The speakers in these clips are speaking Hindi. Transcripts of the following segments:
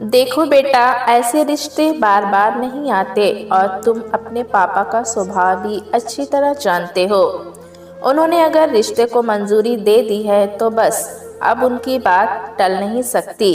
देखो बेटा, ऐसे रिश्ते बार बार नहीं आते और तुम अपने पापा का स्वभाव भी अच्छी तरह जानते हो। उन्होंने अगर रिश्ते को मंजूरी दे दी है तो बस अब उनकी बात टल नहीं सकती।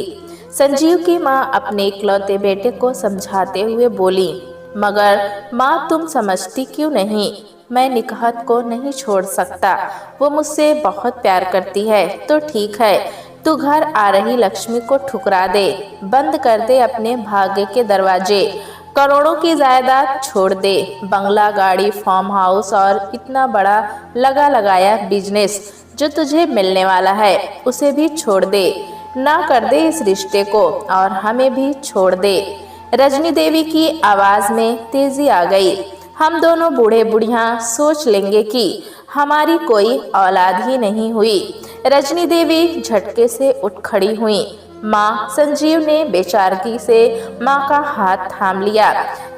संजीव की माँ अपने इकलौते बेटे को समझाते हुए बोली, मगर माँ तुम समझती क्यों नहीं? मैं निकहत को नहीं छोड़ सकता। वो मुझसे बहुत प्यार करती है। तो ठीक है, तू घर आ रही लक्ष्मी को ठुकरा दे, बंद कर दे अपने भाग्य के दरवाजे, करोड़ों की जायदाद छोड़ दे, बंगला, गाड़ी, फार्म हाउस और इतना बड़ा लगा लगाया बिजनेस जो तुझे मिलने वाला है उसे भी छोड़ दे। ना कर दे इस रिश्ते को और हमें भी छोड़ दे। रजनी देवी की आवाज में तेजी आ गई। हम दोनों बूढ़े बुढ़िया सोच लेंगे कि हमारी कोई औलाद ही नहीं हुई। रजनी देवी झटके से उठ खड़ी हुई। माँ, संजीव ने बेचारगी से माँ का हाथ थाम लिया।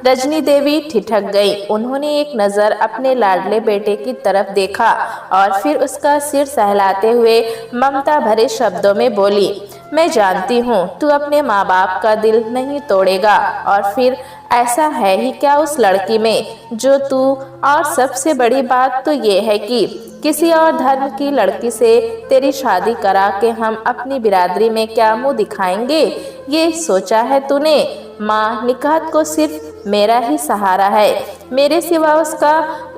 रजनी देवी ठिठक गई। उन्होंने एक नज़र अपने लाडले बेटे की तरफ देखा और फिर उसका सिर सहलाते हुए ममता भरे शब्दों में बोली, मैं जानती हूँ तू अपने माँ बाप का दिल नहीं तोड़ेगा, और फिर ऐसा है ही क्या उस लड़की में जो तू, और सबसे बड़ी बात तो ये है कि किसी और धर्म की लड़की से तेरी शादी करा के हम अपनी बिरादरी में क्या मुंह दिखाएंगे? ये सोचा है तूने? माँ, निकात को सिर्फ मेरा ही सहारा है। मेरे सिवा उसका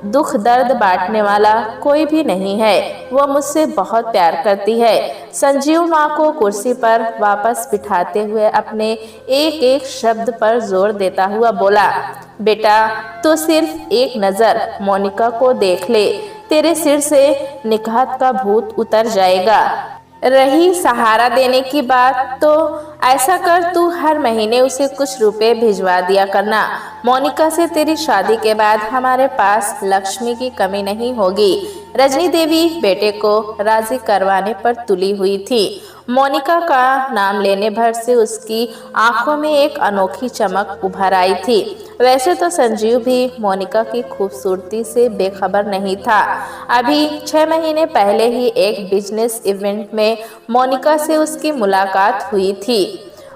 दुख दर्द बांटने वाला कोई भी नहीं है। वो मुझसे बहुत प्यार करती है। संजीव माँ को कुर्सी पर वापस बिठाते हुए अपने एक एक शब्द पर जोर देता हुआ बोला, बेटा तू सिर्फ एक नज़र मोनिका को देख ले, तेरे सिर से निकात का भूत उतर जाएगा। रही सहारा देने की बात, तो ऐसा कर तू हर महीने उसे कुछ रुपए भिजवा दिया करना। मोनिका से तेरी शादी के बाद हमारे पास लक्ष्मी की कमी नहीं होगी। रजनी देवी बेटे को राजी करवाने पर तुली हुई थी। मोनिका का नाम लेने भर से उसकी आंखों में एक अनोखी चमक उभर आई थी। वैसे तो संजीव भी मोनिका की खूबसूरती से बेखबर नहीं था। अभी 6 महीने पहले ही एक बिजनेस इवेंट में मोनिका से उसकी मुलाकात हुई थी।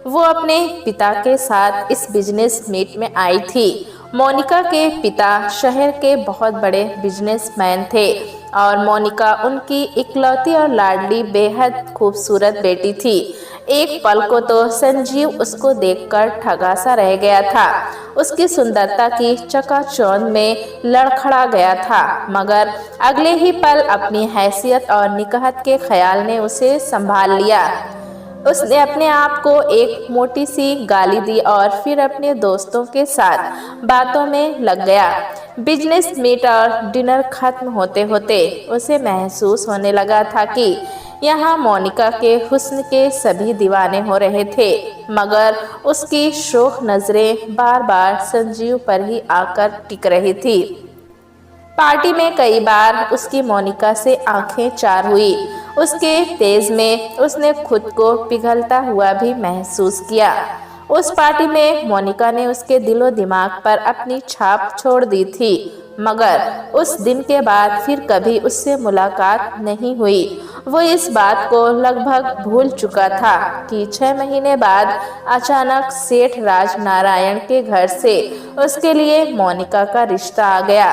वो अपने पिता के साथ इस बिजनेस मीट में आई थी। मोनिका के पिता शहर के बहुत बड़े बिजनेसमैन थे और मोनिका उनकी इकलौती और लाडली बेहद खूबसूरत बेटी थी। एक पल को तो संजीव उसको देखकर ठगा सा रह गया था। उसकी सुंदरता की चकाचौंध में लड़खड़ा गया था, मगर अगले ही पल अपनी हैसियत और निकहत के ख्याल ने उसे संभाल लिया। उसने अपने आप को एक मोटी सी गाली दी और फिर अपने दोस्तों के साथ बातों में लग गया। बिजनेस मीट और डिनर खत्म होते होते उसे महसूस होने लगा था कि यहाँ मोनिका के हुस्न के सभी दीवाने हो रहे थे, मगर उसकी शोख नजरें बार बार संजीव पर ही आकर टिक रही थी। पार्टी में कई बार उसकी मोनिका से आंखें चार हुई। उसके तेज में उसने खुद को पिघलता हुआ भी महसूस किया। उस पार्टी में मोनिका ने उसके दिलो दिमाग पर अपनी छाप छोड़ दी थी, मगर उस दिन के बाद फिर कभी उससे मुलाकात नहीं हुई। वो इस बात को लगभग भूल चुका था कि 6 महीने बाद अचानक सेठ राज नारायण के घर से उसके लिए मोनिका का रिश्ता आ गया।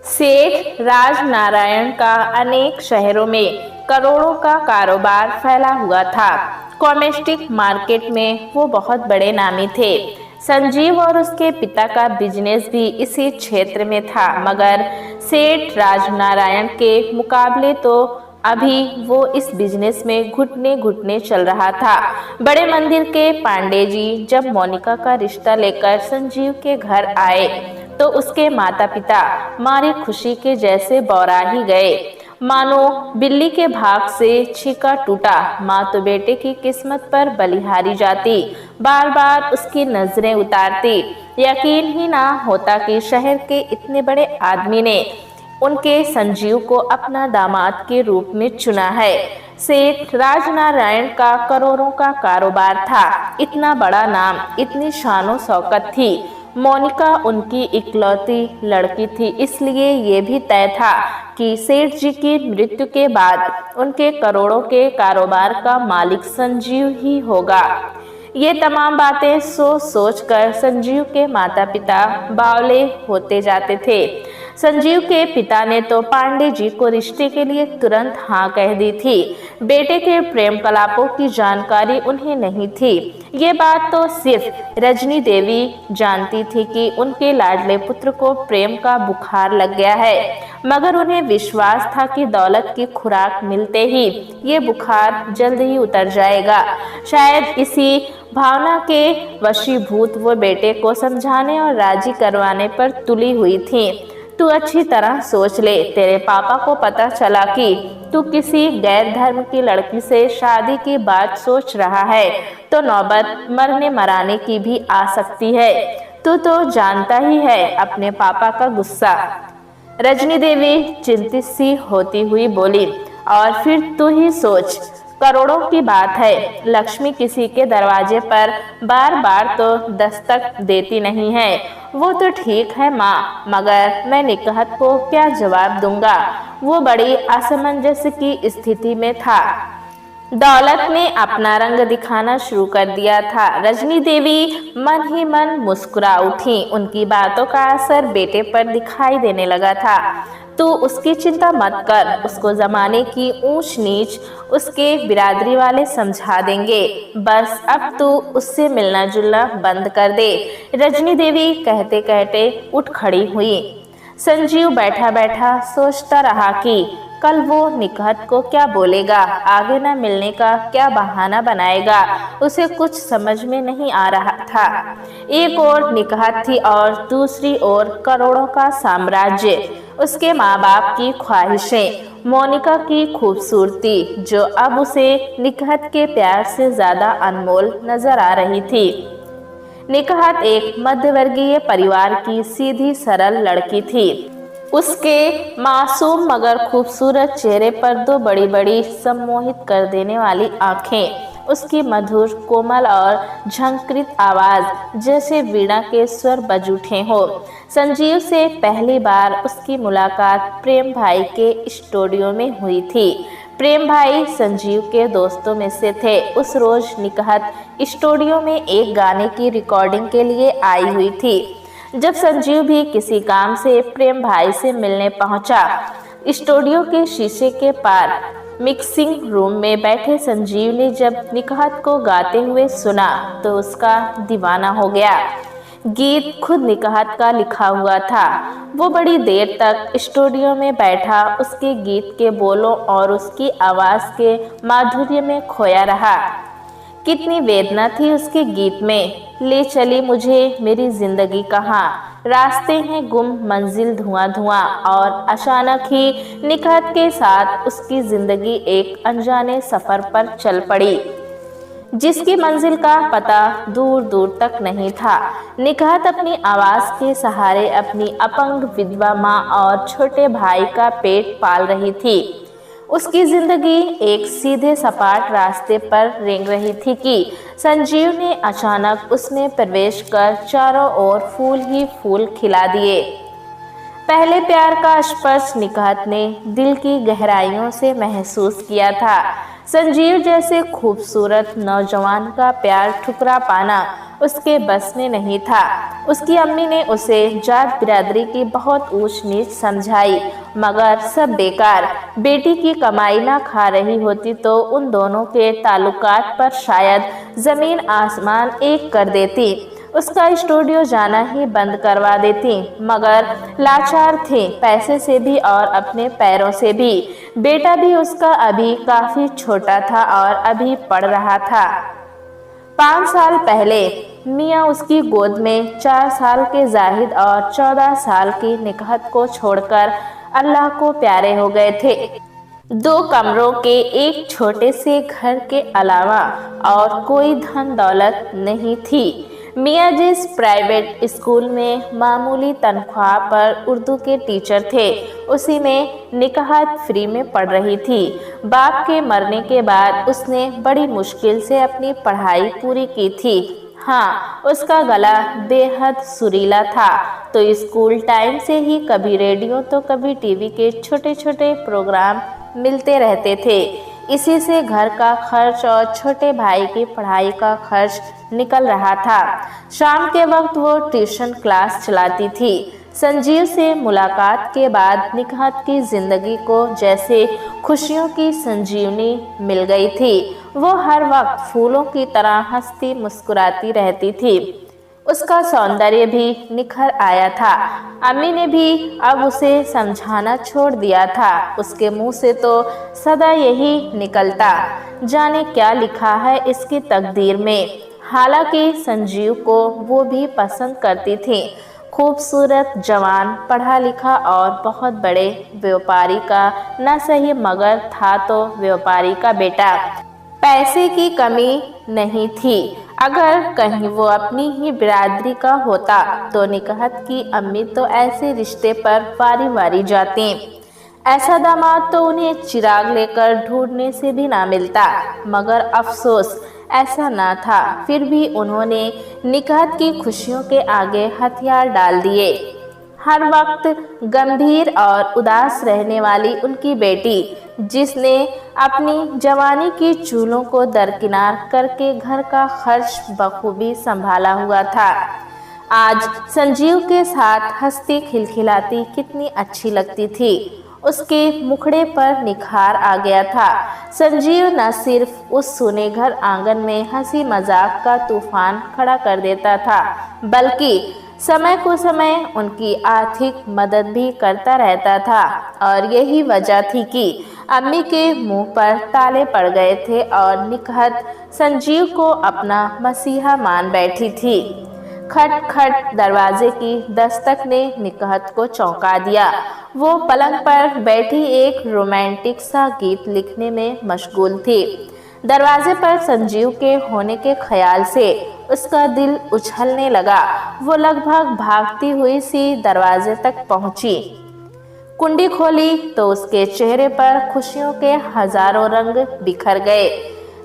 सेठ राज नारायण का अनेक शहरों में करोड़ों का कारोबार फैला हुआ था। कॉमेस्टिक मार्केट में वो बहुत बड़े नामी थे। संजीव और उसके पिता का बिजनेस भी इसी क्षेत्र में था, मगर सेठ राज नारायण के मुकाबले तो अभी वो इस बिजनेस में घुटने घुटने चल रहा था। बड़े मंदिर के पांडे जी जब मोनिका का रिश्ता लेकर संजीव के घर आए तो उसके माता पिता मारी खुशी के जैसे बौरा ही गए। मानो बिल्ली के भाग से छीका टूटा। माँ तो बेटे की किस्मत पर बलिहारी जाती, बार बार उसकी नजरें उतारती। यकीन ही ना होता कि शहर के इतने बड़े आदमी ने उनके संजीव को अपना दामाद के रूप में चुना है। सेठ राजनारायण का करोड़ों का कारोबार था, इतना बड़ा नाम, इतनी शानो शौकत थी। मोनिका उनकी इकलौती लड़की थी, इसलिए ये भी तय था कि सेठ जी की मृत्यु के बाद उनके करोड़ों के कारोबार का मालिक संजीव ही होगा। ये तमाम बातें सोच सोच कर संजीव के माता पिता बावले होते जाते थे। संजीव के पिता ने तो पांडे जी को रिश्ते के लिए तुरंत हाँ कह दी थी। बेटे के प्रेम कलापों की जानकारी उन्हें नहीं थी। ये बात तो सिर्फ रजनी देवी जानती थी कि उनके लाडले पुत्र को प्रेम का बुखार लग गया है, मगर उन्हें विश्वास था कि दौलत की खुराक मिलते ही ये बुखार जल्द ही उतर जाएगा। शायद इसी भावना के वशीभूत वो बेटे को समझाने और राजी करवाने पर तुली हुई थी। तू अच्छी तरह सोच ले, तेरे पापा को पता चला कि तू किसी गैर धर्म की लड़की से शादी की बात सोच रहा है तो नौबत मरने मराने की भी आ सकती है। तू तो जानता ही है अपने पापा का गुस्सा। रजनी देवी चिंतित सी होती हुई बोली, और फिर तू ही सोच, करोड़ों की बात है। लक्ष्मी किसी के दरवाजे पर बार बार तो दस्तक देती नहीं है। वो तो ठीक है माँ, मगर मैं निकहत को क्या जवाब दूंगा? वो बड़ी असमंजस की स्थिति में था। दौलत ने अपना रंग दिखाना शुरू कर दिया था। रजनी देवी मन ही मन मुस्कुरा उठी। उनकी बातों का असर बेटे पर दिखाई देने लगा था। तू उसकी चिंता मत कर, उसको जमाने की ऊंच नीच उसके बिरादरी वाले समझा देंगे। बस अब तू उससे मिलना जुलना बंद कर दे। रजनी देवी कहते कहते उठ खड़ी हुई। संजीव बैठा बैठा सोचता रहा कि कल वो निकहत को क्या बोलेगा, आगे न मिलने का क्या बहाना बनाएगा। उसे कुछ समझ में नहीं आ रहा था। एक ओर निकहत थी और दूसरी ओर करोड़ों का साम्राज्य, उसके माँ बाप की ख्वाहिशें, मोनिका की खूबसूरती जो अब उसे निकहत के प्यार से ज्यादा अनमोल नजर आ रही थी। निकहत एक मध्यवर्गीय परिवार की सीधी सरल लड़की थी। उसके मासूम मगर खूबसूरत चेहरे पर दो बड़ी बड़ी सम्मोहित कर देने वाली आंखें, उसकी मधुर कोमल और झंकृत आवाज जैसे वीणा के स्वर बज उठे हो। संजीव से पहली बार उसकी मुलाकात प्रेम भाई के स्टूडियो में हुई थी। प्रेम भाई संजीव के दोस्तों में से थे। उस रोज निकहत स्टूडियो में एक गाने की रिकॉर्डिंग के लिए आई हुई थी। जब संजीव भी किसी काम से प्रेम भाई से मिलने पहुंचा, स्टूडियो के शीशे के पार मिक्सिंग रूम में बैठे संजीव ने जब निकहत को गाते हुए सुना तो उसका दीवाना हो गया। गीत खुद निकहत का लिखा हुआ था। वो बड़ी देर तक स्टूडियो में बैठा उसके गीत के बोलों और उसकी आवाज़ के माधुर्य में खोया रहा। कितनी वेदना थी उसके गीत में। ले चली मुझे मेरी जिंदगी कहाँ, रास्ते हैं गुम मंजिल धुआं धुआं। और अचानक ही निकहत के साथ उसकी जिंदगी एक अनजाने सफर पर चल पड़ी, जिसकी मंजिल का पता दूर दूर तक नहीं था। निकहत अपनी आवाज़ के सहारे अपनी अपंग विधवा माँ और छोटे भाई का पेट पाल रही थी। उसकी जिंदगी एक सीधे सपाट रास्ते पर रेंग रही थी कि संजीव ने अचानक उसमें प्रवेश कर चारों ओर फूल ही फूल खिला दिए। पहले प्यार का स्पर्श निकहत ने दिल की गहराइयों से महसूस किया था। संजीव जैसे खूबसूरत नौजवान का प्यार ठुकरा पाना उसके बस में नहीं था। उसकी अम्मी ने उसे जात बिरादरी की बहुत ऊंच नीच समझाई, मगर सब बेकार। बेटी की कमाई ना खा रही होती तो उन दोनों के ताल्लुकात पर शायद जमीन आसमान एक कर देती, उसका स्टूडियो जाना ही बंद करवा देती। मगर लाचार थी, पैसे से भी और अपने पैरों से भी। बेटा भी उसका अभी काफी छोटा था और अभी पढ़ रहा था। 5 साल पहले मियाँ उसकी गोद में 4 साल के जाहिद और 14 साल की निकहत को छोड़कर अल्लाह को प्यारे हो गए थे। 2 कमरों के एक छोटे से घर के अलावा और कोई धन दौलत नहीं थी। मियाँ जिस प्राइवेट स्कूल में मामूली तनख्वाह पर उर्दू के टीचर थे, उसी में निकहत फ्री में पढ़ रही थी। बाप के मरने के बाद उसने बड़ी मुश्किल से अपनी पढ़ाई पूरी की थी। हाँ, उसका गला बेहद सुरीला था, तो स्कूल टाइम से ही कभी रेडियो तो कभी टीवी के छोटे छोटे प्रोग्राम मिलते रहते थे। इसी से घर का खर्च और छोटे भाई की पढ़ाई का खर्च निकल रहा था। शाम के वक्त वो ट्यूशन क्लास चलाती थी। संजीव से मुलाकात के बाद निकहत की जिंदगी को जैसे खुशियों की संजीवनी मिल गई थी। वो हर वक्त फूलों की तरह हंसती मुस्कुराती रहती थी। उसका सौंदर्य भी निखर आया था। अम्मी ने भी अब उसे समझाना छोड़ दिया था। उसके मुंह से तो सदा यही निकलता, जाने क्या लिखा है इसकी तकदीर में। हालांकि संजीव को वो भी पसंद करती थी। खूबसूरत, जवान, पढ़ा लिखा और बहुत बड़े व्यापारी का न सही मगर था तो व्यापारी का बेटा। पैसे की कमी नहीं थी। अगर कहीं वो अपनी ही बिरादरी का होता तो निकहत की अम्मी तो ऐसे रिश्ते पर वारी वारी जाती। ऐसा दामाद तो उन्हें चिराग लेकर ढूंढने से भी ना मिलता। मगर अफसोस ऐसा ना था। फिर भी उन्होंने निकहत की खुशियों के आगे हथियार डाल दिए। हर वक्त गंभीर और उदास रहने वाली उनकी बेटी, जिसने अपनी जवानी की चूलों को दरकिनार करके घर का खर्च बखूबी संभाला हुआ था, आज संजीव के साथ हंसती खिलखिलाती कितनी अच्छी लगती थी। उसके मुखड़े पर निखार आ गया था। संजीव न सिर्फ उस सुनेघर आंगन में हंसी मजाक का तूफान खड़ा कर देता था, बल्कि समय को समय उनकी आर्थिक मदद भी करता रहता था। और यही वजह थी कि अम्मी के मुंह पर ताले पड़ गए थे और निकहत संजीव को अपना मसीहा मान बैठी थी। खट खट दरवाजे की दस्तक ने निकहत को चौंका दिया। वो पलंग पर बैठी एक रोमांटिक सा गीत लिखने में मशगूल थी। दरवाजे पर संजीव के होने के ख्याल से उसका दिल उछलने लगा। वो लगभग भागती हुई सी दरवाजे तक पहुंची। कुंडी खोली तो उसके चेहरे पर खुशियों के हजारों रंग बिखर गए।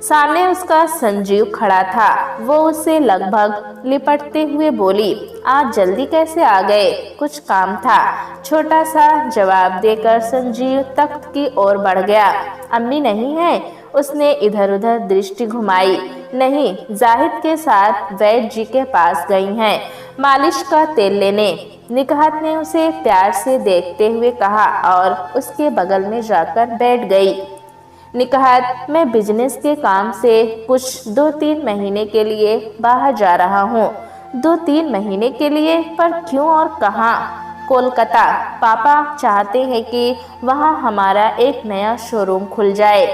सामने उसका संजीव खड़ा था। वो उससे लगभग लिपटते हुए बोली, आज जल्दी कैसे आ गए? कुछ काम था? छोटा सा जवाब देकर संजीव तख्त की ओर बढ़ गया। अम्मी नहीं है? उसने इधर उधर दृष्टि घुमाई। नहीं, जाहिद के साथ वैद्य जी के पास गई हैं, मालिश का तेल लेने। निकहत ने उसे प्यार से देखते हुए कहा और उसके बगल में जाकर बैठ गई। निकहत, मैं बिजनेस के काम से कुछ 2-3 महीने के लिए बाहर जा रहा हूँ। 2-3 महीने के लिए? पर क्यों और कहाँ? कोलकाता। पापा चाहते हैं कि वहाँ हमारा एक नया शोरूम खुल जाए।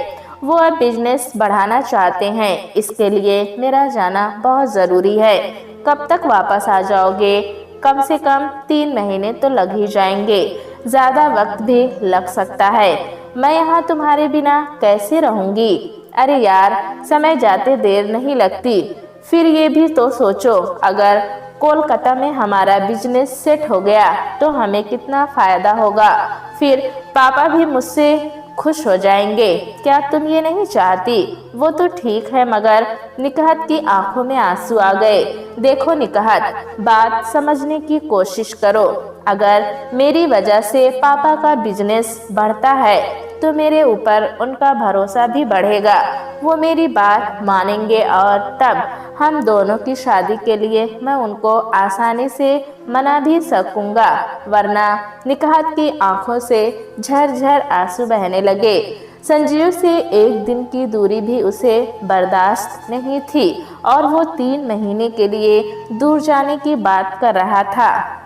वो अब बिजनेस बढ़ाना चाहते हैं। इसके लिए मेरा जाना बहुत ज़रूरी है। कब तक वापस आ जाओगे? कम से कम 3 महीने तो लग ही जाएंगे, ज़्यादा वक्त भी लग सकता है। मैं यहाँ तुम्हारे बिना कैसे रहूँगी? अरे यार, समय जाते देर नहीं लगती। फिर ये भी तो सोचो, अगर कोलकाता में हमारा बिजनेस सेट हो गया तो हमें कितना फ़ायदा होगा। फिर पापा भी मुझसे खुश हो जाएंगे। क्या तुम ये नहीं चाहती? वो तो ठीक है, मगर निकहत की आंखों में आंसू आ गए। देखो निकहत, बात समझने की कोशिश करो। अगर मेरी वजह से पापा का बिजनेस बढ़ता है तो मेरे ऊपर उनका भरोसा भी बढ़ेगा। वो मेरी बात मानेंगे और तब हम दोनों की शादी के लिए मैं उनको आसानी से मना भी सकूंगा। वरना निकहत की आंखों से झरझर आंसू बहने लगे। संजीव से एक दिन की दूरी भी उसे बर्दाश्त नहीं थी और वो 3 महीने के लिए दूर जाने की बात कर रहा था।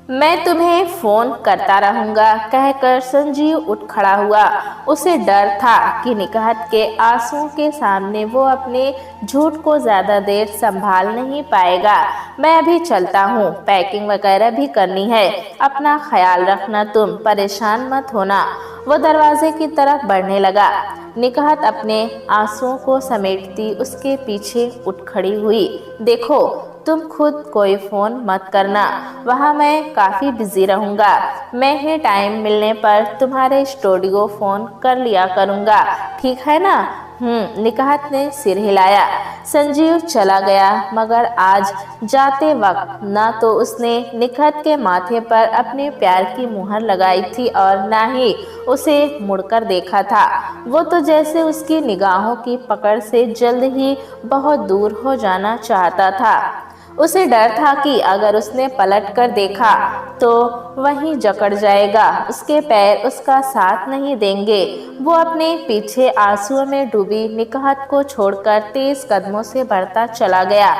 मैं तुम्हें फोन करता रहूंगा, कहकर संजीव उठ खड़ा हुआ। उसे डर था कि निकहत के आंसुओं के सामने वो अपने झूठ को ज्यादा देर संभाल नहीं पाएगा। मैं अभी चलता हूँ, पैकिंग वगैरह भी करनी है। अपना ख्याल रखना, तुम परेशान मत होना। वो दरवाजे की तरफ बढ़ने लगा। निकहत अपने आंसुओं को समेटती उसके पीछे उठ खड़ी हुई। देखो, तुम खुद कोई फ़ोन मत करना, वहाँ मैं काफ़ी बिज़ी रहूँगा। मैं ही टाइम मिलने पर तुम्हारे स्टूडियो फ़ोन कर लिया करूँगा, ठीक है ना? निकहत ने सिर हिलाया। संजीव चला गया, मगर आज जाते वक्त ना तो उसने निकहत के माथे पर अपने प्यार की मुहर लगाई थी और ना ही उसे मुड़कर देखा था। वो तो जैसे उसकी निगाहों की पकड़ से जल्द ही बहुत दूर हो जाना चाहता था। उसे डर था कि अगर उसने पलट कर देखा तो वहीं जकड़ जाएगा, उसके पैर उसका साथ नहीं देंगे। वो अपने पीछे आंसुओं में डूबी निकहत को छोड़कर तेज कदमों से बढ़ता चला गया।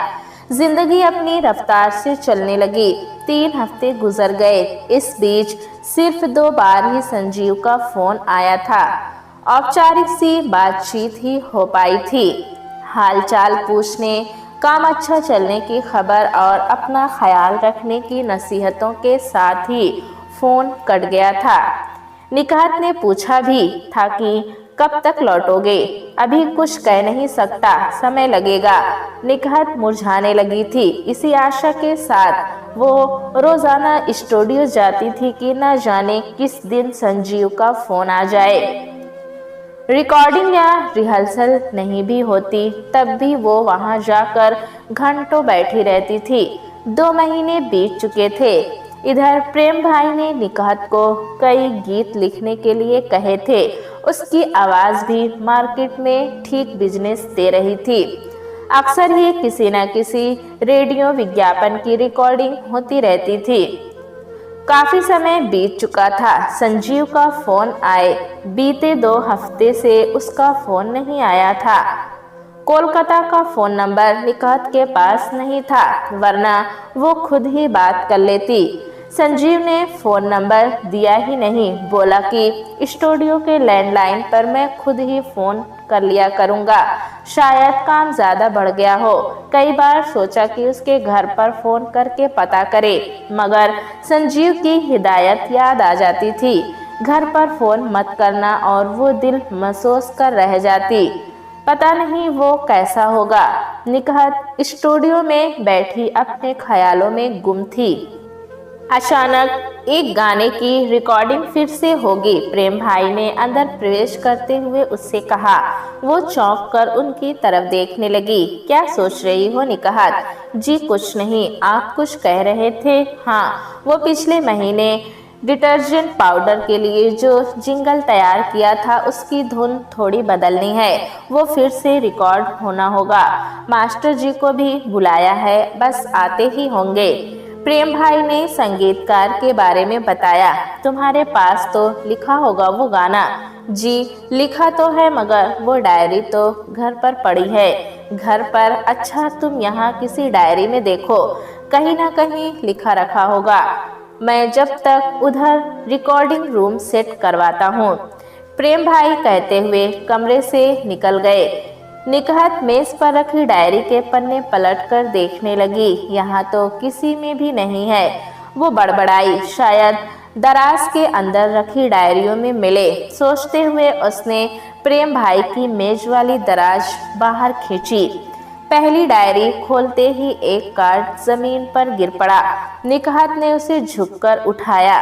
जिंदगी अपनी रफ्तार से चलने लगी। 3 हफ्ते गुजर गए। इस बीच सिर्फ 2 बार ही संजीव का फोन आया था। औपचारिक सी बातचीत ही हो पाई थी। हालचाल पूछने, काम अच्छा चलने की खबर और अपना ख्याल रखने की नसीहतों के साथ ही फोन कट गया था। निकहत ने पूछा भी था कि कब तक लौटोगे? अभी कुछ कह नहीं सकता, समय लगेगा। निकहत मुरझाने लगी थी। इसी आशा के साथ वो रोजाना स्टूडियो जाती थी कि न जाने किस दिन संजीव का फोन आ जाए। रिकॉर्डिंग या रिहर्सल नहीं भी होती तब भी वो वहां जाकर घंटों बैठी रहती थी। 2 महीने बीत चुके थे। इधर प्रेम भाई ने निकहत को कई गीत लिखने के लिए कहे थे। उसकी आवाज़ भी मार्केट में ठीक बिजनेस दे रही थी। अक्सर ही किसी न किसी रेडियो विज्ञापन की रिकॉर्डिंग होती रहती थी। काफी समय बीत चुका था। संजीव का फोन आए बीते 2 हफ्ते से उसका फोन नहीं आया था। कोलकाता का फोन नंबर निकहत के पास नहीं था, वरना वो खुद ही बात कर लेती। संजीव ने फोन नंबर दिया ही नहीं, बोला कि स्टूडियो के लैंडलाइन पर मैं खुद ही फोन कर लिया करूंगा। शायद काम ज़्यादा बढ़ गया हो। कई बार सोचा कि उसके घर पर फ़ोन करके पता करे, मगर संजीव की हिदायत याद आ जाती थी, घर पर फ़ोन मत करना, और वो दिल महसूस कर रह जाती। पता नहीं वो कैसा होगा। निकहत स्टूडियो में बैठी अपने ख्यालों में गुम थी। अचानक एक गाने की रिकॉर्डिंग फिर से होगी, प्रेम भाई ने अंदर प्रवेश करते हुए उससे कहा। वो चौंक कर उनकी तरफ देखने लगी। क्या सोच रही हो निकहत? जी कुछ नहीं, आप कुछ कह रहे थे। हाँ, वो पिछले महीने डिटर्जेंट पाउडर के लिए जो जिंगल तैयार किया था उसकी धुन थोड़ी बदलनी है, वो फिर से रिकॉर्ड होना होगा। मास्टर जी को भी बुलाया है, बस आते ही होंगे। प्रेम भाई ने संगीतकार के बारे में बताया। तुम्हारे पास तो लिखा होगा वो गाना? जी लिखा तो है, मगर वो डायरी तो घर पर पड़ी है। घर पर? अच्छा, तुम यहाँ किसी डायरी में देखो, कहीं ना कहीं लिखा रखा होगा। मैं जब तक उधर रिकॉर्डिंग रूम सेट करवाता हूँ, प्रेम भाई कहते हुए कमरे से निकल गए। निकहत मेज पर रखी डायरी के पन्ने पलटकर देखने लगी। यहाँ तो किसी में भी नहीं है। वो बड़बड़ाई, शायद दराज के अंदर रखी डायरियों में मिले। सोचते हुए उसने प्रेम भाई की मेज वाली दराज बाहर खींची। पहली डायरी खोलते ही एक कार्ड जमीन पर गिर पड़ा। निकहत ने उसे झुककर उठाया।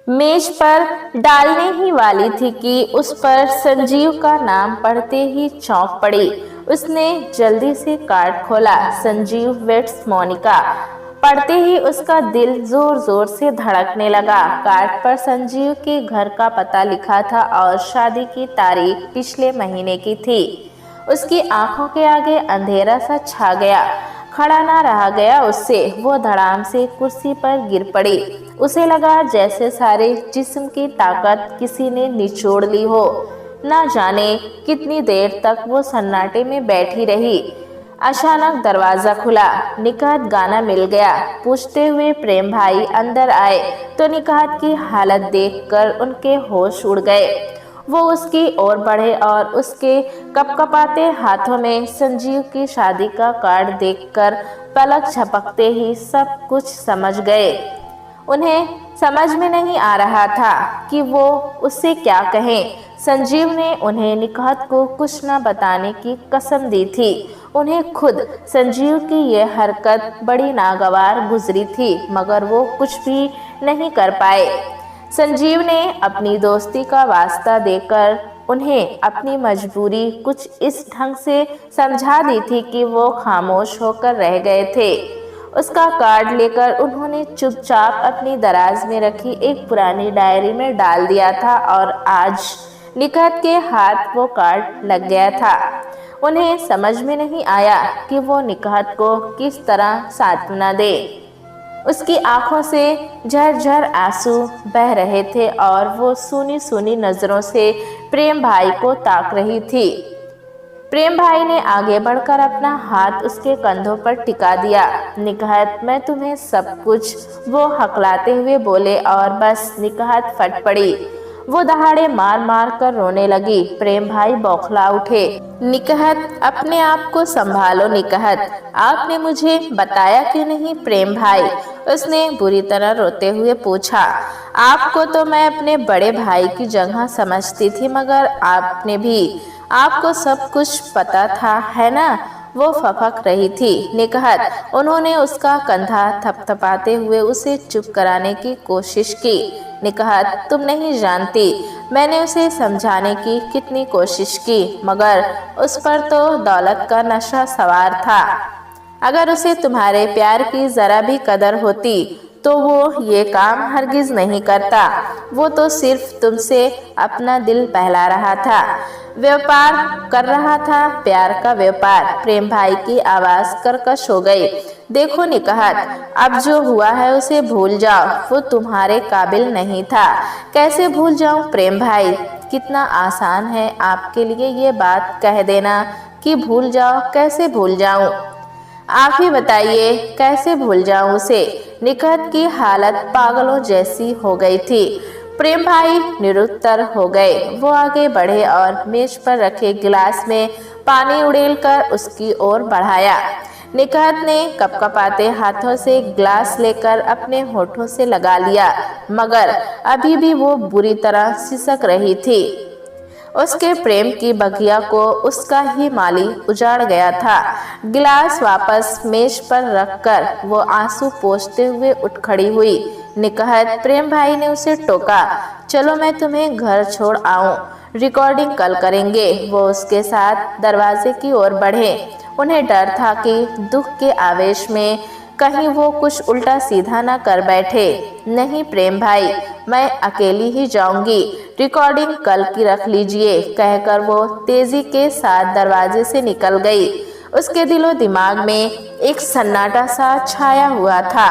मेज पर डालने ही वाली थी कि उस पर संजीव का नाम पढ़ते ही चौंक पड़ी। उसने जल्दी से कार्ड खोला। संजीव वेट्स मोनिका। पढ़ते ही उसका दिल जोर जोर से धड़कने लगा। कार्ड पर संजीव के घर का पता लिखा था और शादी की तारीख पिछले महीने की थी। उसकी आंखों के आगे अंधेरा सा छा गया। खड़ा ना रहा गया उससे। वो धड़ाम से कुर्सी पर गिर पड़ी। उसे लगा जैसे सारे जिस्म की ताकत किसी ने निचोड़ ली हो। ना जाने कितनी देर तक वो सन्नाटे में बैठी रही। अचानक दरवाजा खुला। निकहत गाना मिल गया पूछते हुए प्रेम भाई अंदर आए तो निकहत की हालत देखकर उनके होश उड़ गए। वो उसकी ओर बढ़े और उसके कपकपाते हाथों में संजीव की शादी का कार्ड देखकर पलक झपकते ही सब कुछ समझ गए। उन्हें समझ में नहीं आ रहा था कि वो उससे क्या कहें। संजीव ने उन्हें निकहत को कुछ न बताने की कसम दी थी। उन्हें खुद संजीव की यह हरकत बड़ी नागवार गुजरी थी, मगर वो कुछ भी नहीं कर पाए। संजीव ने अपनी दोस्ती का वास्ता देकर उन्हें अपनी मजबूरी कुछ इस ढंग से समझा दी थी कि वो खामोश होकर रह गए थे। उसका कार्ड लेकर उन्होंने चुपचाप अपनी दराज में रखी एक पुरानी डायरी में डाल दिया था और आज निकहत के हाथ वो कार्ड लग गया था। उन्हें समझ में नहीं आया कि वो निकहत को किस तरह सांत्वना दे। उसकी आंखों से झरझर आंसू बह रहे थे और वो सूनी सूनी नजरों से प्रेम भाई को ताक रही थी। प्रेम भाई ने आगे बढ़कर अपना हाथ उसके कंधों पर टिका दिया। निकहत, मैं तुम्हें सब कुछ, वो हकलाते हुए बोले और बस निकहत फट पड़ी। वो दहाड़े मार मार कर रोने लगी। प्रेम भाई बौखला उठे। निकहत, अपने आप को संभालो निकहत, आपने मुझे बताया क्यों नहीं? प्रेम भाई, उसने बुरी तरह रोते हुए पूछा। आपको तो मैं अपने बड़े भाई की जगह समझती थी, मगर आपने भी, आपको सब कुछ पता था, है ना? वो फपक रही थी। निकहत, उन्होंने उसका कंधा थपथपाते हुए उसे चुप कराने की कोशिश की। निकहत, तुम नहीं जानती मैंने उसे समझाने की कितनी कोशिश की, मगर उस पर तो दौलत का नशा सवार था। अगर उसे तुम्हारे प्यार की जरा भी कदर होती तो वो ये काम हरगिज नहीं करता। वो तो सिर्फ तुमसे अपना दिल बहला रहा था, व्यापार कर रहा था, प्यार का व्यापार। प्रेम भाई की आवाज कर्कश हो गई। देखो निकहत, अब जो हुआ है उसे भूल जाओ, वो तुम्हारे काबिल नहीं था। कैसे भूल जाऊं प्रेम भाई? कितना आसान है आपके लिए ये बात कह देना कि भूल जाओ। कैसे भूल जाऊं? आप ही बताइए, कैसे भूल जाऊं उसे? निकहत की हालत पागलों जैसी हो गई थी। प्रेम भाई निरुत्तर हो गए। वो आगे बढ़े और मेज पर रखे गिलास में पानी उड़ेलकर उसकी ओर बढ़ाया। निकहत ने कपकपाते हाथों से गिलास लेकर अपने होठों से लगा लिया, मगर अभी भी वो बुरी तरह सिसक रही थी। उसके प्रेम की बगिया को उसका ही माली उजाड़ गया था। गिलास वापस मेज पर रखकर वो आंसू पोंछते हुए उठ खड़ी हुई। निकहत, प्रेम भाई ने उसे टोका। चलो मैं तुम्हें घर छोड़ आऊं, रिकॉर्डिंग कल करेंगे। वो उसके साथ दरवाजे की ओर बढ़े। उन्हें डर था कि दुख के आवेश में कहीं वो कुछ उल्टा सीधा ना कर बैठे। नहीं प्रेम भाई, मैं अकेली ही जाऊंगी, रिकॉर्डिंग कल की रख लीजिए, कहकर वो तेजी के साथ दरवाजे से निकल गई। उसके दिलो दिमाग में एक सन्नाटा सा छाया हुआ था।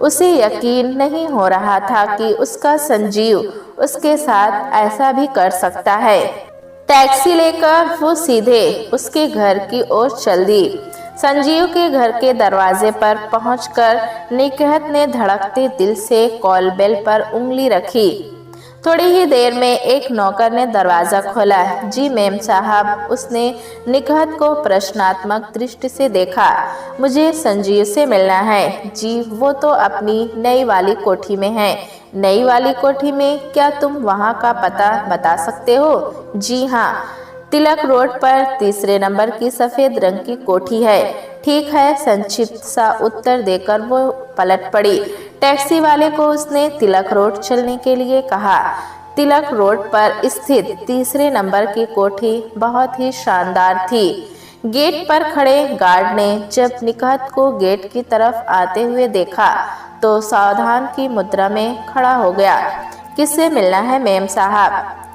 उसे यकीन नहीं हो रहा था कि उसका संजीव उसके साथ ऐसा भी कर सकता है। टैक्सी लेकर वो सीधे उसके घर की ओर चल दी। संजीव के घर के दरवाजे पर पहुंचकर निकहत ने धड़कते दिल से कॉल बेल पर उंगली रखी। थोड़ी ही देर में एक नौकर ने दरवाज़ा खोला। जी मेम साहब, उसने निकहत को प्रश्नात्मक दृष्टि से देखा। मुझे संजीव से मिलना है। जी, वो तो अपनी नई वाली कोठी में है। नई वाली कोठी में? क्या तुम वहाँ का पता बता सकते हो? जी हाँ, तिलक रोड पर 3 नंबर की सफ़ेद रंग की कोठी है। ठीक है, संक्षिप्त सा उत्तर देकर वो पलट पड़ी। टैक्सी वाले को उसने तिलक रोड चलने के लिए कहा। तिलक रोड पर स्थित 3 नंबर की कोठी बहुत ही शानदार थी। गेट पर खड़े गार्ड ने जब निकहत को गेट की तरफ आते हुए देखा तो सावधान की मुद्रा में खड़ा हो गया। किससे मिलना है मेम साहब?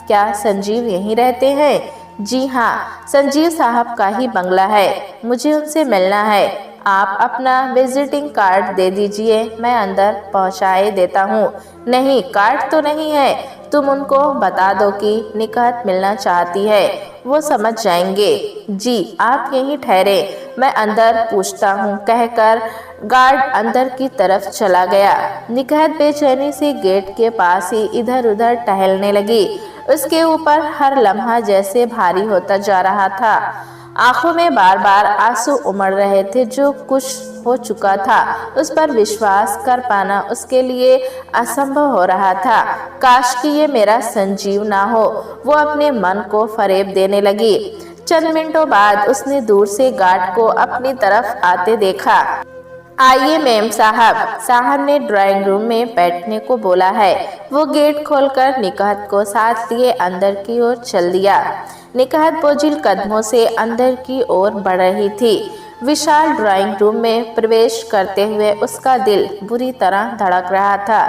क्या संजीव यहीं रहते हैं? जी हाँ, संजीव साहब का ही बंगला है। मुझे उनसे मिलना है। आप अपना विजिटिंग कार्ड दे दीजिए, मैं अंदर पहुंचाए देता हूँ। नहीं, कार्ड तो नहीं है। तुम उनको बता दो कि निकहत मिलना चाहती है, वो समझ जाएंगे। जी, आप यहीं ठहरे, मैं अंदर पूछता हूँ, कहकर गार्ड अंदर की तरफ चला गया। निकहत बेचैनी से गेट के पास ही इधर उधर टहलने लगी। उसके ऊपर हर लम्हा जैसे भारी होता जा रहा था। आंखों में बार बार आंसू उमड़ रहे थे। जो कुछ हो चुका था उस पर विश्वास कर पाना उसके लिए असंभव हो रहा था। काश कि ये मेरा संजीव ना हो, वो अपने मन को फरेब देने लगी। चंद मिनटों बाद उसने दूर से गार्ड को अपनी तरफ आते देखा। आइए मेम साहब। साहब ने ड्राइंग रूम में बैठने को बोला है। वो गेट खोलकर निकहत को साथ लिए अंदर की ओर चल दिया। निकहत बोझिल कदमों से अंदर की ओर बढ़ रही थी। विशाल ड्राइंग रूम में प्रवेश करते हुए उसका दिल बुरी तरह धड़क रहा था।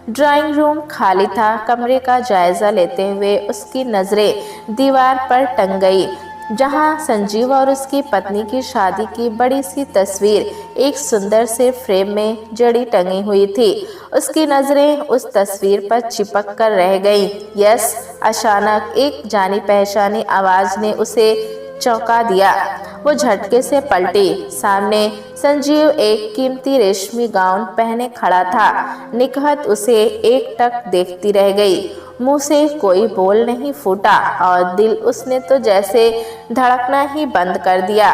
ड्राइंग रूम खाली था। कमरे का जायजा लेते हुए उसकी नजरें दीवार पर टंग गई, जहां संजीव और उसकी पत्नी की शादी की बड़ी सी तस्वीर एक सुंदर से फ्रेम में जड़ी टंगी हुई थी। उसकी नजरें उस तस्वीर पर चिपक कर रह गईं। यस, अचानक एक जानी पहचानी आवाज ने उसे चौंका दिया। वो झटके से पलटी। सामने संजीव एक कीमती रेशमी गाउन पहने खड़ा था। निकहत उसे एकटक देखती रह गई। मुंह से कोई बोल नहीं फूटा और दिल उसने तो जैसे धड़कना ही बंद कर दिया।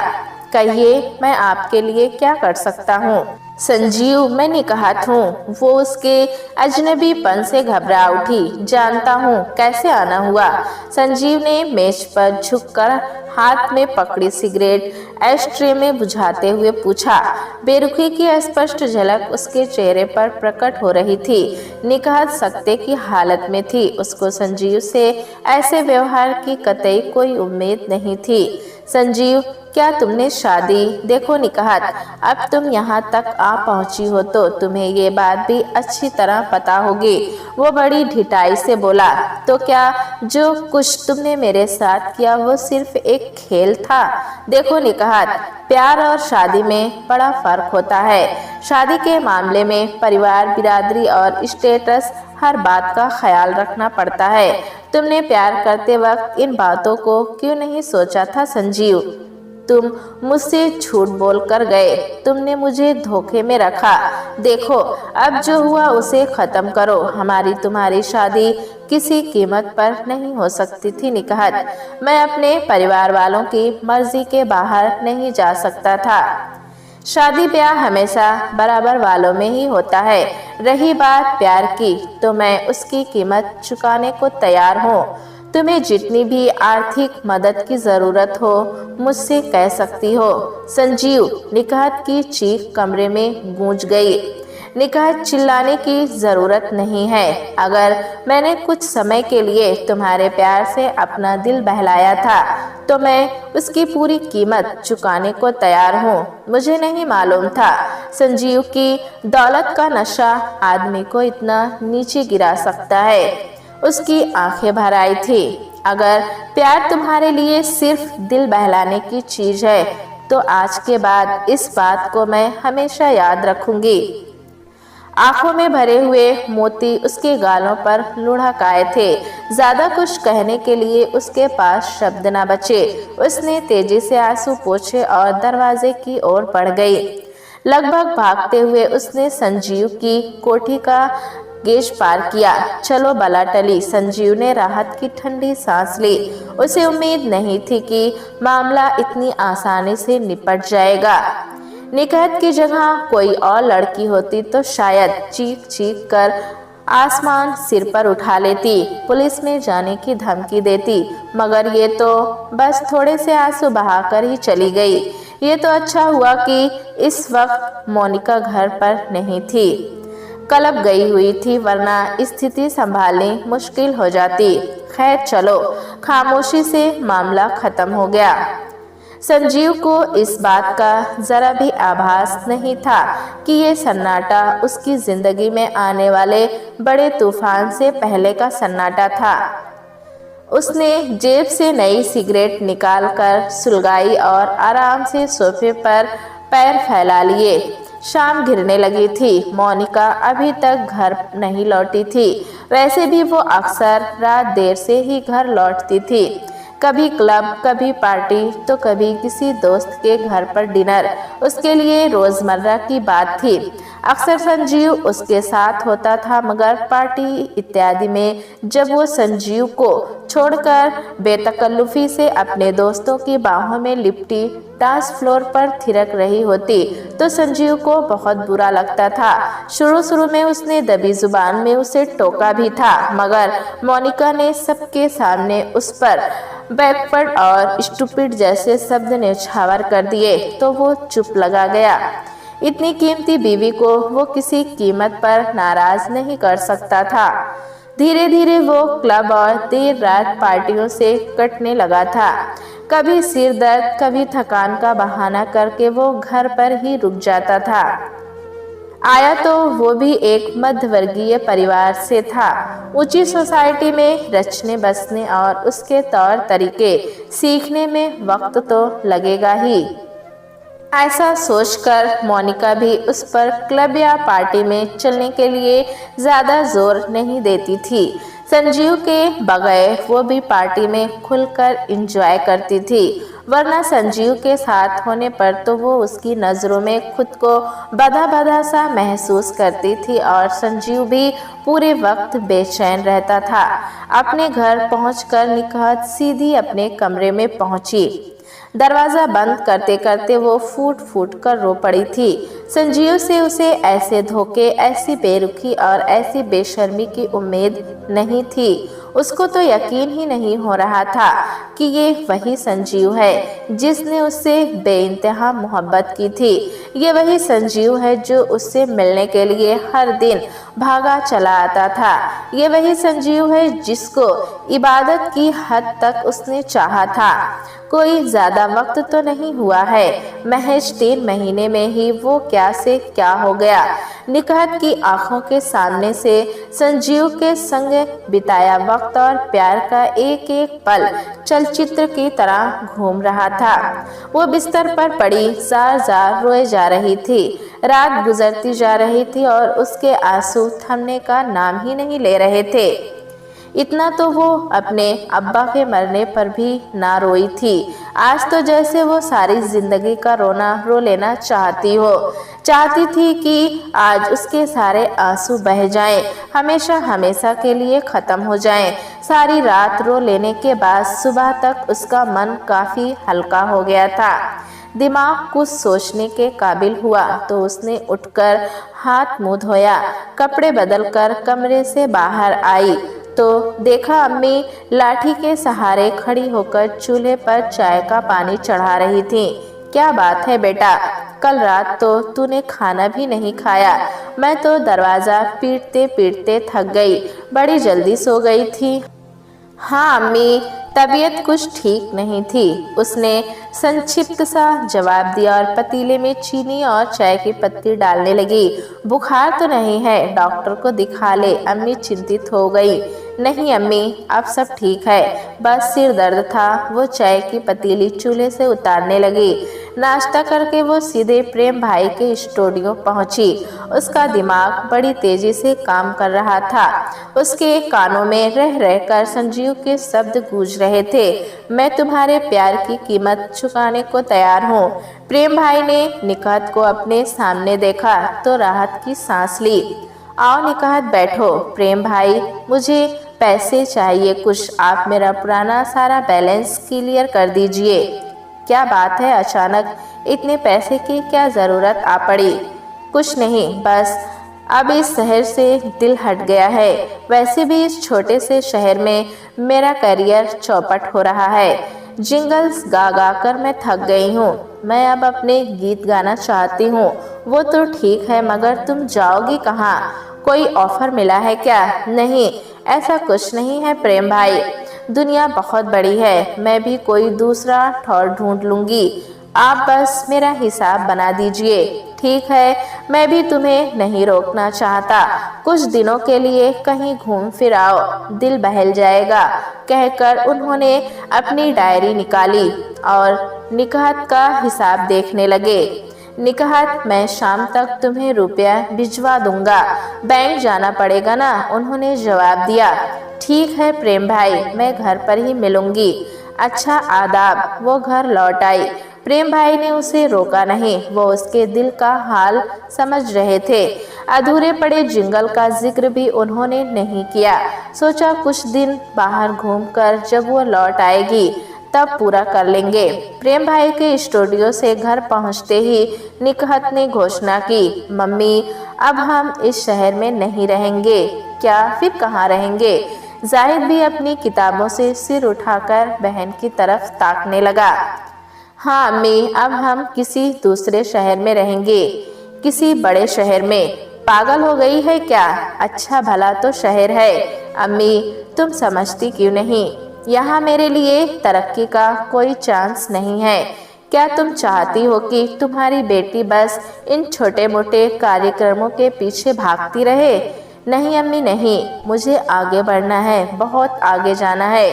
कहिए, मैं आपके लिए क्या कर सकता हूँ? संजीव, मैं निकहत हूँ। वो उसके अजनबीपन से घबरा उठी। जानता हूँ, कैसे आना हुआ? संजीव ने मेज पर झुककर हाथ में पकड़ी सिगरेट एस्ट्रे में बुझाते हुए पूछा। बेरुखी की स्पष्ट झलक उसके चेहरे पर प्रकट हो रही थी। निकहत सकते की हालत में थी। उसको संजीव से ऐसे व्यवहार की कतई कोई उम्मीद नहीं थी। संजीव, क्या तुमने शादी? देखो निकहत, अब तुम यहाँ तक आ पहुँची हो तो तुम्हें ये बात भी अच्छी तरह पता होगी। वो बड़ी ढिठाई से बोला, तो क्या जो कुछ तुमने मेरे साथ किया वो सिर्फ एक खेल था? देखो निकहत, प्यार और शादी में बड़ा फर्क होता है। शादी के मामले में परिवार, बिरादरी और स्टेटस हर बात का ख्याल रखना पड़ता है। तुमने प्यार करते वक्त इन बातों को क्यों नहीं सोचा था संजीव? तुम मुझसे झूठ बोल कर गए। तुमने मुझे धोखे में रखा। देखो, अब जो हुआ उसे खत्म करो। हमारी तुम्हारी शादी किसी कीमत पर नहीं हो सकती थी निकहत। मैं अपने परिवार वालों की मर्जी के बाहर नहीं जा सकता था। शादी ब्याह हमेशा बराबर वालों में ही होता है। रही बात प्यार की, तो मैं उसकी कीमत चुकाने को तैयार हूँ। तुम्हें जितनी भी आर्थिक मदद की जरूरत हो मुझसे कह सकती हो। संजीव, निकहत की चीख कमरे में गूंज गई। निकहत, चिल्लाने की जरूरत नहीं है। अगर मैंने कुछ समय के लिए तुम्हारे प्यार से अपना दिल बहलाया था तो मैं उसकी पूरी कीमत चुकाने को तैयार हूँ। मुझे नहीं मालूम था संजीव की दौलत का नशा आदमी को इतना नीचे गिरा सकता है। उसकी आंखें भर आई थी। अगर प्यार तुम्हारे लिए सिर्फ दिल बहलाने की चीज है तो आज के बाद इस बात को मैं हमेशा याद रखूंगी। आंखों में भरे हुए मोती उसके गालों पर लुढ़क आए थे। ज्यादा कुछ कहने के लिए उसके पास शब्द न बचे। उसने तेजी से आंसू पोंछे और दरवाजे की ओर बढ़ गई। लगभग भागते हुए उसने संजीव की कोठी का गेट पार किया। चलो बला टली। संजीव ने राहत की ठंडी सांस ली। उसे उम्मीद नहीं थी कि मामला इतनी आसानी से निपट जाएगा। निकहत की जगह कोई और लड़की होती तो शायद चीख चीख कर आसमान सिर पर उठा लेती, पुलिस में जाने की धमकी देती, मगर ये तो बस थोड़े से आंसू बहाकर ही चली गई। ये तो अच्छा हुआ कि इस वक्त मोनिका घर पर नहीं थी, क्लब गई हुई थी, वरना स्थिति संभालनी मुश्किल हो जाती। खैर चलो, खामोशी से मामला खत्म हो गया। संजीव को इस बात का जरा भी आभास नहीं था कि ये सन्नाटा उसकी जिंदगी में आने वाले बड़े तूफान से पहले का सन्नाटा था। उसने जेब से नई सिगरेट निकालकर सुलगाई और आराम से सोफे पर पैर फैला लिए। शाम घिरने लगी थी। मोनिका अभी तक घर नहीं लौटी थी। वैसे भी वो अक्सर रात देर से ही घर लौटती थी। कभी क्लब, कभी पार्टी, तो कभी किसी दोस्त के घर पर डिनर उसके लिए रोजमर्रा की बात थी। अक्सर संजीव उसके साथ होता था, मगर पार्टी इत्यादि में जब वो संजीव को छोड़कर बेतकल्लुफी से अपने दोस्तों की बाहों में लिपटी डांस फ्लोर पर थिरक रही होती तो संजीव को बहुत बुरा लगता था। शुरू शुरू में उसने दबी जुबान में उसे टोका भी था, मगर मोनिका ने सबके सामने उस पर बैकवर्ड और स्टूपिड जैसे शब्द न्यौछावर कर दिए तो वो चुप लगा गया। इतनी कीमती बीवी को वो किसी कीमत पर नाराज नहीं कर सकता था। धीरे धीरे वो क्लब और देर रात पार्टियों से कटने लगा था। कभी सिर दर्द, कभी थकान का बहाना करके वो घर पर ही रुक जाता था। आया तो वो भी एक मध्यवर्गीय परिवार से था। ऊंची सोसाइटी में रचने बसने और उसके तौर तरीके सीखने में वक्त तो लगेगा ही। ऐसा सोचकर मोनिका भी उस पर क्लब या पार्टी में चलने के लिए ज्यादा जोर नहीं देती थी। संजीव के बगैर वो भी पार्टी में खुलकर एंजॉय करती थी, वरना संजीव के साथ होने पर तो वो उसकी नज़रों में खुद को बंधा बंधा सा महसूस करती थी और संजीव भी पूरे वक्त बेचैन रहता था। अपने घर पहुंचकर निकहत सीधी अपने कमरे में पहुंची। दरवाजा बंद करते करते वो फूट फूट कर रो पड़ी थी। संजीव से उसे ऐसे धोखे, ऐसी बेरुखी और ऐसी बेशर्मी की उम्मीद नहीं थी। उसको तो यकीन ही नहीं हो रहा था कि ये वही संजीव है जिसने उससे बेइंतहा मोहब्बत की थी। ये वही संजीव है जो उससे मिलने के लिए हर दिन भागा चला आता था। ये वही संजीव है जिसको इबादत की हद तक उसने चाहा था। कोई ज्यादा वक्त तो नहीं हुआ है, महज 3 महीने में ही वो क्या से क्या हो गया। निकहत की आंखों के सामने से संजीव के संग बिताया वक्त और प्यार का एक एक पल चलचित्र की तरह घूम रहा था। वो बिस्तर पर पड़ी जार जार रोए जा रही थी। रात गुजरती जा रही थी और उसके आंसू थमने का नाम ही नहीं ले रहे थे। इतना तो वो अपने अब्बा के मरने पर भी ना रोई थी। आज तो जैसे वो सारी जिंदगी का रोना रो लेना चाहती थी कि आज उसके सारे आंसू बह जाएं, हमेशा हमेशा के लिए खत्म हो जाएं। सारी रात रो लेने के बाद सुबह तक उसका मन काफी हल्का हो गया था। दिमाग कुछ सोचने के काबिल हुआ तो उसने उठकर हाथ मुंह धोया, कपड़े बदलकर कमरे से बाहर आई तो देखा अम्मी लाठी के सहारे खड़ी होकर चूल्हे पर चाय का पानी चढ़ा रही थी। क्या बात है बेटा, कल रात तो तूने खाना भी नहीं खाया। मैं तो दरवाजा पीटते पीटते थक गई, बड़ी जल्दी सो गई थी। हाँ अम्मी, तबीयत कुछ ठीक नहीं थी, उसने संक्षिप्त सा जवाब दिया और पतीले में चीनी और चाय की पत्ती डालने लगी। बुखार तो नहीं है, डॉक्टर को दिखा ले, अम्मी चिंतित हो गई। नहीं अम्मी, अब सब ठीक है, बस सिर दर्द था। वो चाय की पतीली चूल्हे से उतारने लगी। नाश्ता करके वो सीधे प्रेम भाई के स्टूडियो पहुंची। उसका दिमाग बड़ी तेजी से काम कर रहा था। उसके कानों में रह रहकर संजीव के शब्द गूंज रहे थे। मैं तुम्हारे प्यार की कीमत चुकाने को तैयार हूँ। प्रेम भाई ने निकहत को अपने सामने देखा तो राहत की सांस ली। आओ निकहत बैठो। प्रेम भाई, मुझे पैसे चाहिए कुछ, आप मेरा पुराना सारा बैलेंस क्लियर कर दीजिए। क्या बात है, अचानक इतने पैसे की क्या ज़रूरत आ पड़ी? कुछ नहीं, बस अब इस शहर से दिल हट गया है। वैसे भी इस छोटे से शहर में मेरा करियर चौपट हो रहा है। जिंगल्स गा गा कर मैं थक गई हूँ। मैं अब अपने गीत गाना चाहती हूँ। वो तो ठीक है, मगर तुम जाओगी कहाँ? कोई ऑफर मिला है क्या? नहीं, ऐसा कुछ नहीं है प्रेम भाई, दुनिया बहुत बड़ी है, मैं भी कोई दूसरा ठौर ढूंढ लूंगी। आप बस मेरा हिसाब बना दीजिए। ठीक है, मैं भी तुम्हें नहीं रोकना चाहता। कुछ दिनों के लिए कहीं घूम फिर आओ, दिल बहल जाएगा। कहकर उन्होंने अपनी डायरी निकाली और निकहत का हिसाब देखने लगे। निकहत, मैं शाम तक तुम्हें रुपया भिजवा दूंगा, बैंक जाना पड़ेगा ना? उन्होंने जवाब दिया। ठीक है प्रेम भाई, मैं घर पर ही मिलूंगी। अच्छा, आदाब। वो घर लौट आई। प्रेम भाई ने उसे रोका नहीं, वो उसके दिल का हाल समझ रहे थे। अधूरे पड़े जिंगल का जिक्र भी उन्होंने नहीं किया। सोचा कुछ दिन बाहर घूमकर जब वो लौट आएगी तब पूरा कर लेंगे। प्रेम भाई के स्टूडियो से घर पहुंचते ही निकहत ने घोषणा की, मम्मी अब हम इस शहर में नहीं रहेंगे। क्या? फिर कहाँ रहेंगे? जाहिद भी अपनी किताबों से सिर उठाकर बहन की तरफ ताकने लगा। हाँ अम्मी, अब हम किसी दूसरे शहर में रहेंगे। किसी बड़े शहर में। पागल हो गई है क्या? अच्छा भला तो शहर है। अम्मी, तुम समझती क्यों नहीं? यहाँ मेरे लिए तरक्की का कोई चांस नहीं है। क्या तुम चाहती हो कि तुम्हारी बेटी बस इन छोटे मोटे कार्यक्रमों के पीछे भागती रहे? नहीं अम्मी नहीं, मुझे आगे बढ़ना है, बहुत आगे जाना है।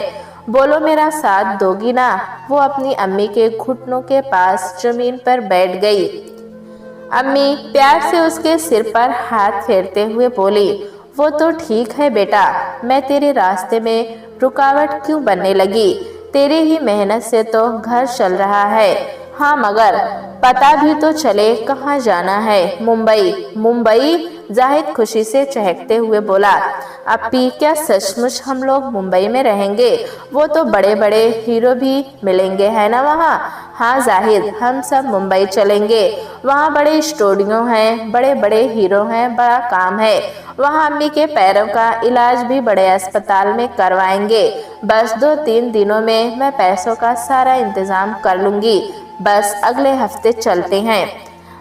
बोलो मेरा साथ दोगी ना? वो अपनी अम्मी के घुटनों के पास जमीन पर बैठ गई। अम्मी प्यार से उसके सिर पर हाथ फेरते हुए बोली, वो तो ठीक है बेटा, मैं तेरे रास्ते में रुकावट क्यों बनने लगी? तेरी ही मेहनत से तो घर चल रहा है। हाँ मगर पता भी तो चले कहाँ जाना है। मुंबई। मुंबई? जाहिद खुशी से चहकते हुए बोला, अप्पी क्या सचमुच हम लोग मुंबई में रहेंगे? वो तो बड़े बड़े हीरो भी मिलेंगे है ना वहाँ? हाँ जाहिद, हम सब मुंबई चलेंगे। वहाँ बड़े स्टूडियो हैं, बड़े बड़े हीरो हैं, बड़ा काम है वहाँ। अम्मी के पैरों का इलाज भी बड़े अस्पताल में करवाएंगे। बस 2-3 दिनों में मैं पैसों का सारा इंतजाम कर लूंगी। बस अगले हफ्ते चलते हैं।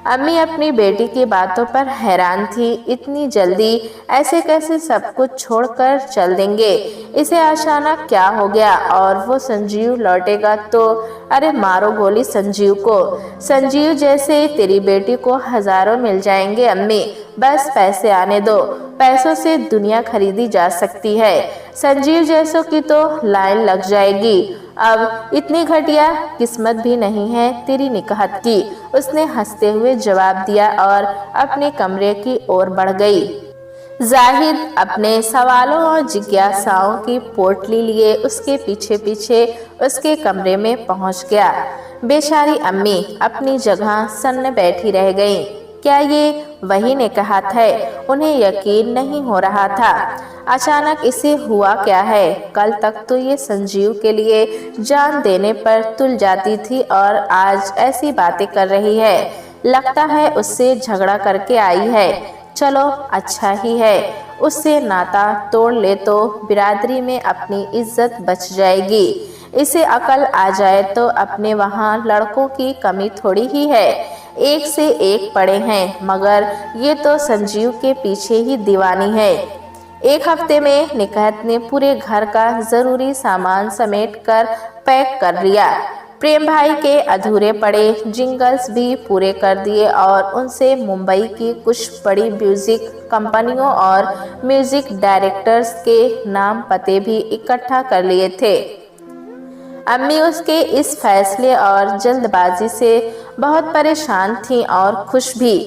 अम्मी अपनी बेटी की बातों पर हैरान थी। इतनी जल्दी ऐसे कैसे सब कुछ छोड़कर चल देंगे? इसे अचानक क्या हो गया? और वो संजीव लौटेगा तो? अरे मारो गोली संजीव को। संजीव जैसे तेरी बेटी को हजारों मिल जाएंगे अम्मी, बस पैसे आने दो। पैसों से दुनिया खरीदी जा सकती है। संजीव जैसों की तो लाइन लग जाएगी। अब इतनी घटिया किस्मत भी नहीं है तेरी निकहत की, उसने हंसते हुए जवाब दिया और अपने कमरे की ओर बढ़ गई। जाहिद अपने सवालों और जिज्ञासाओं की पोटली लिए उसके पीछे पीछे उसके कमरे में पहुंच गया। बेचारी अम्मी अपनी जगह सन्न बैठी रह गई। क्या ये वही निकहत है? उन्हें यकीन नहीं हो रहा था। अचानक इसे हुआ क्या है? कल तक तो ये संजीव के लिए जान देने पर तुल जाती थी और आज ऐसी बातें कर रही है। लगता है उससे झगड़ा करके आई है। चलो अच्छा ही है, उससे नाता तोड़ ले तो बिरादरी में अपनी इज्जत बच जाएगी। इसे अकल आ जाए तो अपने वहाँ लड़कों की कमी थोड़ी ही है, एक से एक पड़े हैं, मगर ये तो संजीव के पीछे ही दीवानी है। एक हफ्ते में निकहत ने पूरे घर का जरूरी सामान समेट कर पैक कर लिया। प्रेम भाई के अधूरे पड़े जिंगल्स भी पूरे कर दिए और उनसे मुंबई की कुछ बड़ी म्यूजिक कंपनियों और म्यूजिक डायरेक्टर्स के नाम पते भी इकट्ठा कर लिए थे। अम्मी उसके इस फैसले और जल्दबाजी से बहुत परेशान थी और खुश भी।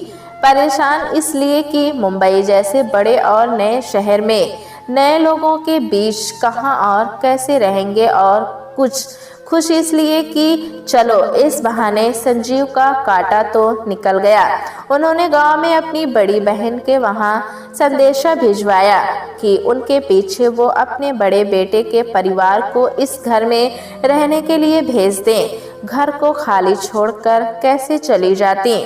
परेशान इसलिए कि मुंबई जैसे बड़े और नए शहर में नए लोगों के बीच कहाँ और कैसे रहेंगे, और कुछ खुश इसलिए कि चलो इस बहाने संजीव का कांटा तो निकल गया। उन्होंने गांव में अपनी बड़ी बहन के वहां संदेशा भिजवाया कि उनके पीछे वो अपने बड़े बेटे के परिवार को इस घर में रहने के लिए भेज दें। घर को खाली छोड़कर कैसे चली जाती?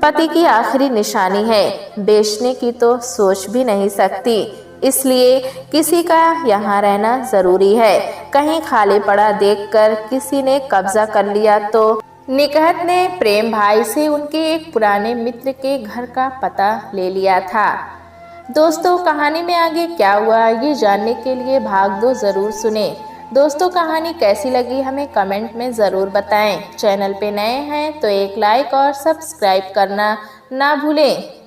पति की आखिरी निशानी है, बेचने की तो सोच भी नहीं सकती, इसलिए किसी का यहाँ रहना जरूरी है। कहीं खाली पड़ा देखकर किसी ने कब्जा कर लिया तो? निकहत ने प्रेम भाई से उनके एक पुराने मित्र के घर का पता ले लिया था। दोस्तों कहानी में आगे क्या हुआ ये जानने के लिए भाग 2 जरूर सुने। दोस्तों कहानी कैसी लगी हमें कमेंट में ज़रूर बताएं। चैनल पे नए हैं तो एक लाइक और सब्सक्राइब करना ना भूलें।